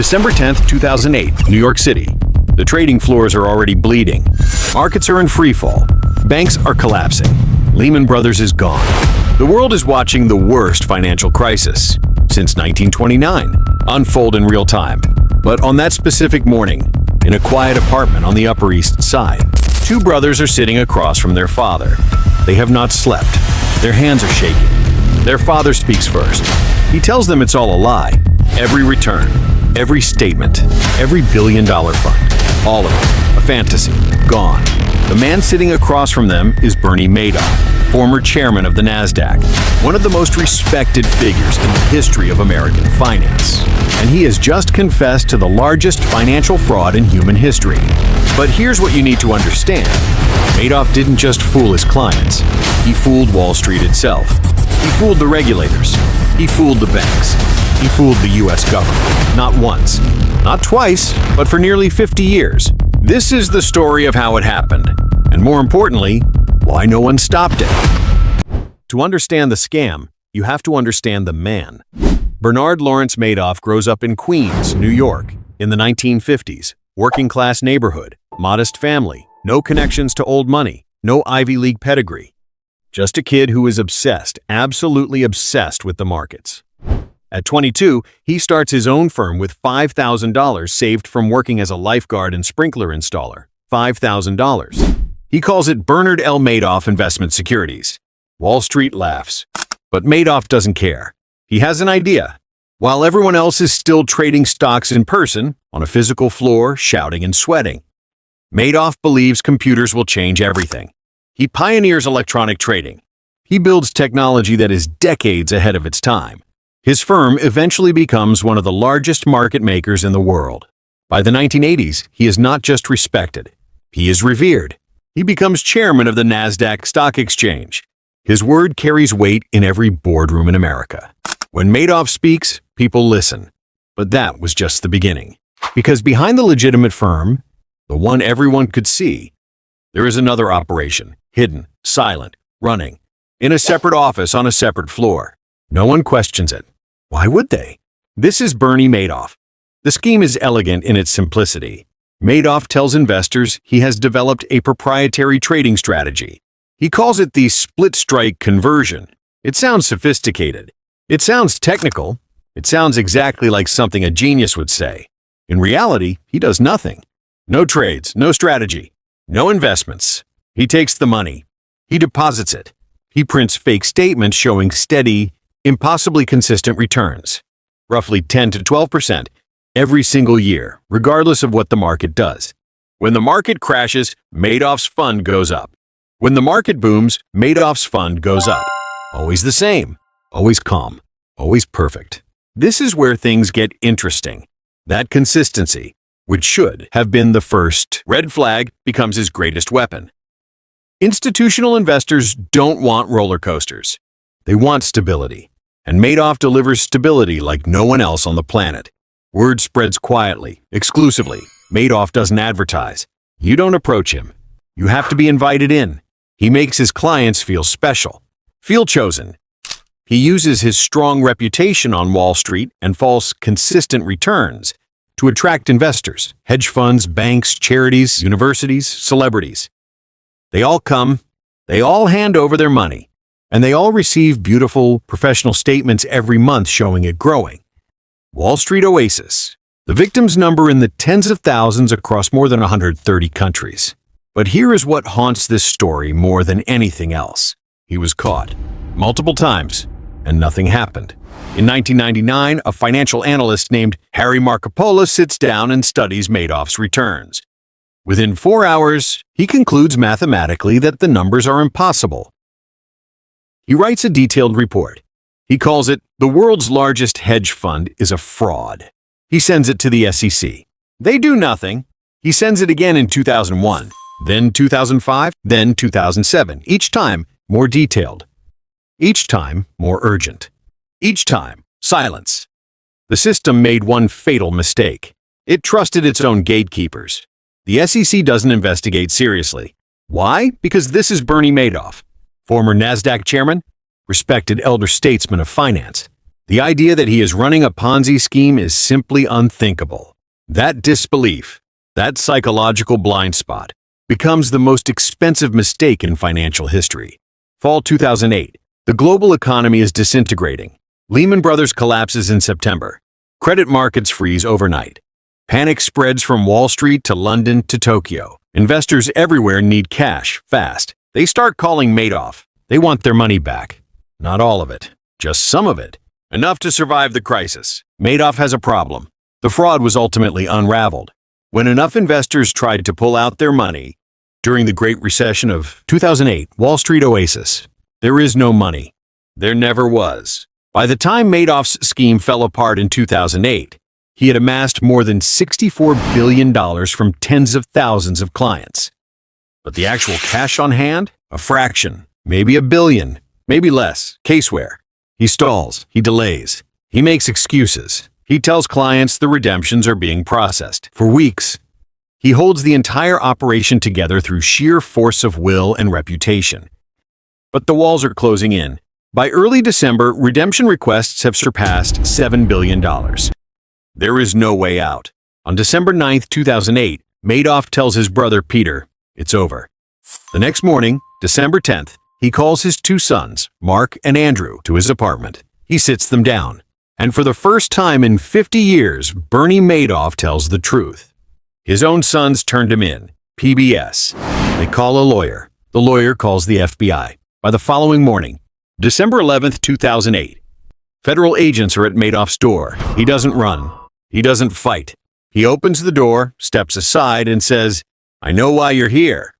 December 10th, 2008, New York City. The trading floors are already bleeding. Markets are in freefall. Banks are collapsing. Lehman Brothers is gone. The world is watching the worst financial crisis since 1929 unfold in real time. But on that specific morning, in a quiet apartment on the Upper East Side, two brothers are sitting across from their father. They have not slept. Their hands are shaking. Their father speaks first. He tells them it's all a lie. Every return, every statement, every billion-dollar fund, all of it, a fantasy, gone. The man sitting across from them is Bernie Madoff, former chairman of the NASDAQ, one of the most respected figures in the history of American finance. And he has just confessed to the largest financial fraud in human history. But here's what you need to understand. Madoff didn't just fool his clients. He fooled Wall Street itself. He fooled the regulators. He fooled the banks. He fooled the U.S. government. Not once, not twice, but for nearly 50 years. This is the story of how it happened. And more importantly, why no one stopped it. To understand the scam, you have to understand the man. Bernard Lawrence Madoff grows up in Queens, New York, in the 1950s. Working-class neighborhood, modest family, no connections to old money, no Ivy League pedigree. Just a kid who is obsessed, absolutely obsessed with the markets. At 22, he starts his own firm with $5,000 saved from working as a lifeguard and sprinkler installer. $5,000. He calls it Bernard L. Madoff Investment Securities. Wall Street laughs. But Madoff doesn't care. He has an idea. While everyone else is still trading stocks in person, on a physical floor, shouting and sweating, Madoff believes computers will change everything. He pioneers electronic trading. He builds technology that is decades ahead of its time. His firm eventually becomes one of the largest market makers in the world. By the 1980s, he is not just respected. He is revered. He becomes chairman of the NASDAQ Stock Exchange. His word carries weight in every boardroom in America. When Madoff speaks, people listen. But that was just the beginning. Because behind the legitimate firm, the one everyone could see, there is another operation, hidden, silent, running, in a separate office on a separate floor. No one questions it. Why would they? This is Bernie Madoff. The scheme is elegant in its simplicity. Madoff tells investors he has developed a proprietary trading strategy. He calls it the split-strike conversion. It sounds sophisticated. It sounds technical. It sounds exactly like something a genius would say. In reality, he does nothing. No trades, no strategy, no investments. He takes the money. He deposits it. He prints fake statements showing steady, impossibly consistent returns, roughly 10 to 12% every single year, regardless of what the market does. When the market crashes, Madoff's fund goes up. When the market booms, Madoff's fund goes up. Always the same, always calm, always perfect. This is where things get interesting. That consistency, which should have been the first red flag, becomes his greatest weapon. Institutional investors don't want roller coasters. They want stability. And Madoff delivers stability like no one else on the planet. Word spreads quietly, exclusively. Madoff doesn't advertise. You don't approach him. You have to be invited in. He makes his clients feel special, feel chosen. He uses his strong reputation on Wall Street and false, consistent returns to attract investors, hedge funds, banks, charities, universities, celebrities. They all come, they all hand over their money, and they all receive beautiful, professional statements every month showing it growing. Wall Street Oasis. The victims number in the tens of thousands across more than 130 countries. But here is what haunts this story more than anything else. He was caught multiple times, and nothing happened. In 1999, a financial analyst named Harry Markopolos sits down and studies Madoff's returns. Within 4 hours, he concludes mathematically that the numbers are impossible. He writes a detailed report. He calls it, "The world's largest hedge fund is a fraud." He sends it to the SEC. They do nothing. He sends it again in 2001, then 2005, then 2007. Each time, more detailed. Each time, more urgent. Each time, silence. The system made one fatal mistake. It trusted its own gatekeepers. The SEC doesn't investigate seriously. Why? Because this is Bernie Madoff, former NASDAQ chairman, respected elder statesman of finance. The idea that he is running a Ponzi scheme is simply unthinkable. That disbelief, that psychological blind spot, becomes the most expensive mistake in financial history. Fall 2008. The global economy is disintegrating. Lehman Brothers collapses in September. Credit markets freeze overnight. Panic spreads from Wall Street to London to Tokyo. Investors everywhere need cash, fast. They start calling Madoff. They want their money back. Not all of it, just some of it. Enough to survive the crisis. Madoff has a problem. The fraud was ultimately unraveled. When enough investors tried to pull out their money, during the Great Recession of 2008, Wall Street oasis, there is no money. There never was. By the time Madoff's scheme fell apart in 2008, he had amassed more than $64 billion from tens of thousands of clients. But the actual cash on hand? A fraction, maybe $1 billion, maybe less. Caseware. He stalls, he delays, he makes excuses. He tells clients the redemptions are being processed. For weeks, he holds the entire operation together through sheer force of will and reputation. But the walls are closing in. By early December, redemption requests have surpassed $7 billion. There is no way out. On December 9, 2008, Madoff tells his brother Peter, it's over. The next morning, December 10th, he calls his two sons, Mark and Andrew, to his apartment. He sits them down. And for the first time in 50 years, Bernie Madoff tells the truth. His own sons turned him in. PBS. They call a lawyer. The lawyer calls the FBI. By the following morning, December 11th, 2008, federal agents are at Madoff's door. He doesn't run. He doesn't fight. He opens the door, steps aside, and says, I know why you're here.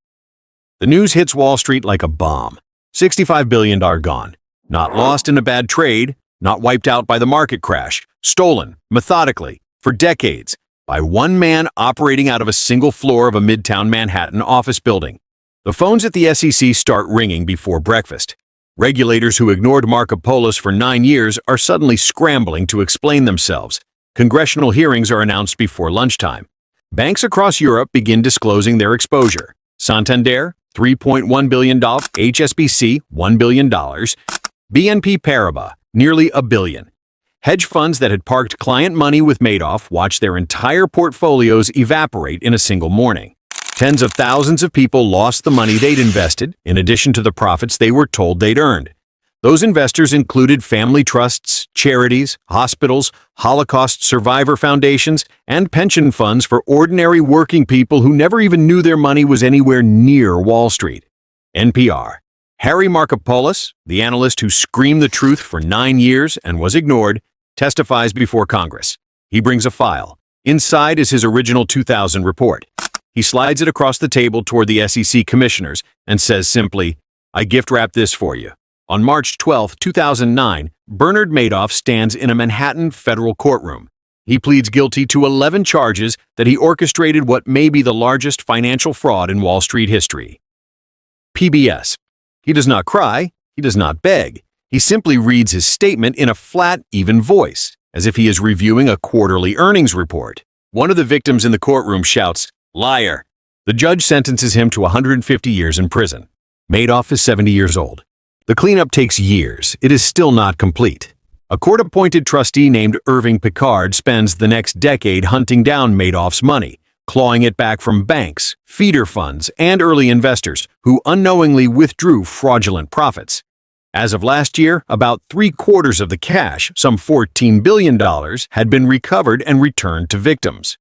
The news hits Wall Street like a bomb. $65 billion gone. Not lost in a bad trade, not wiped out by the market crash, stolen, methodically, for decades, by one man operating out of a single floor of a midtown Manhattan office building. The phones at the SEC start ringing before breakfast. Regulators who ignored Markopolos for 9 years are suddenly scrambling to explain themselves. Congressional hearings are announced before lunchtime. Banks across Europe begin disclosing their exposure. Santander, $3.1 billion, HSBC, $1 billion, BNP Paribas, nearly $1 billion. Hedge funds that had parked client money with Madoff watched their entire portfolios evaporate in a single morning. Tens of thousands of people lost the money they'd invested, in addition to the profits they were told they'd earned. Those investors included family trusts, charities, hospitals, Holocaust survivor foundations, and pension funds for ordinary working people who never even knew their money was anywhere near Wall Street. NPR. Harry Markopolos, the analyst who screamed the truth for 9 years and was ignored, testifies before Congress. He brings a file. Inside is his original 2000 report. He slides it across the table toward the SEC commissioners and says simply, I gift-wrap this for you. On March 12, 2009, Bernard Madoff stands in a Manhattan federal courtroom. He pleads guilty to 11 charges that he orchestrated what may be the largest financial fraud in Wall Street history. PBS. He does not cry. He does not beg. He simply reads his statement in a flat, even voice, as if he is reviewing a quarterly earnings report. One of the victims in the courtroom shouts, liar. The judge sentences him to 150 years in prison. Madoff is 70 years old. The cleanup takes years. It is still not complete. A court-appointed trustee named Irving Picard spends the next decade hunting down Madoff's money, clawing it back from banks, feeder funds, and early investors who unknowingly withdrew fraudulent profits. As of last year, about 3/4 of the cash, some $14 billion, had been recovered and returned to victims.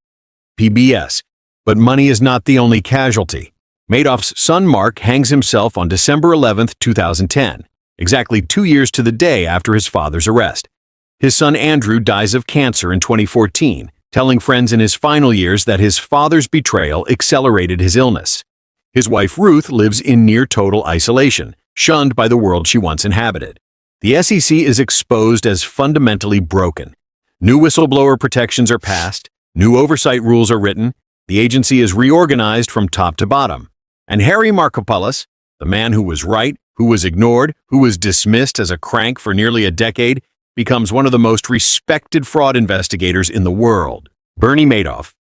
PBS. But money is not the only casualty. Madoff's son Mark hangs himself on December 11, 2010, exactly 2 years to the day after his father's arrest. His son Andrew dies of cancer in 2014, telling friends in his final years that his father's betrayal accelerated his illness. His wife Ruth lives in near-total isolation, shunned by the world she once inhabited. The SEC is exposed as fundamentally broken. New whistleblower protections are passed, new oversight rules are written, the agency is reorganized from top to bottom. And Harry Markopolos, the man who was right, who was ignored, who was dismissed as a crank for nearly a decade, becomes one of the most respected fraud investigators in the world. Bernie Madoff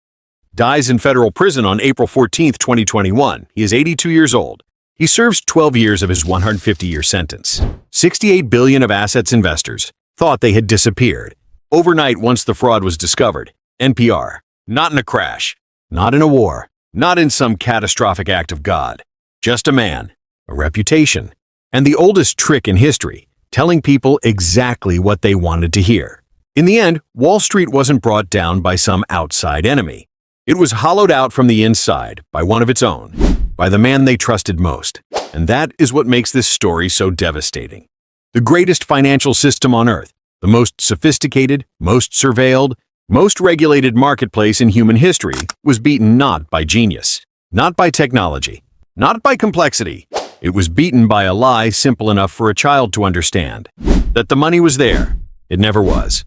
dies in federal prison on April 14, 2021. He is 82 years old. He serves 12 years of his 150-year sentence. $68 billion of assets investors, thought they had disappeared. Overnight, once the fraud was discovered, NPR, not in a crash, not in a war, not in some catastrophic act of God, just a man, a reputation, and the oldest trick in history, telling people exactly what they wanted to hear. In the end, Wall Street wasn't brought down by some outside enemy. It was hollowed out from the inside by one of its own, by the man they trusted most. And that is what makes this story so devastating. The greatest financial system on Earth, the most sophisticated, most surveilled, most regulated marketplace in human history, was beaten not by genius, not by technology, not by complexity. It was beaten by a lie simple enough for a child to understand. That the money was there, it never was.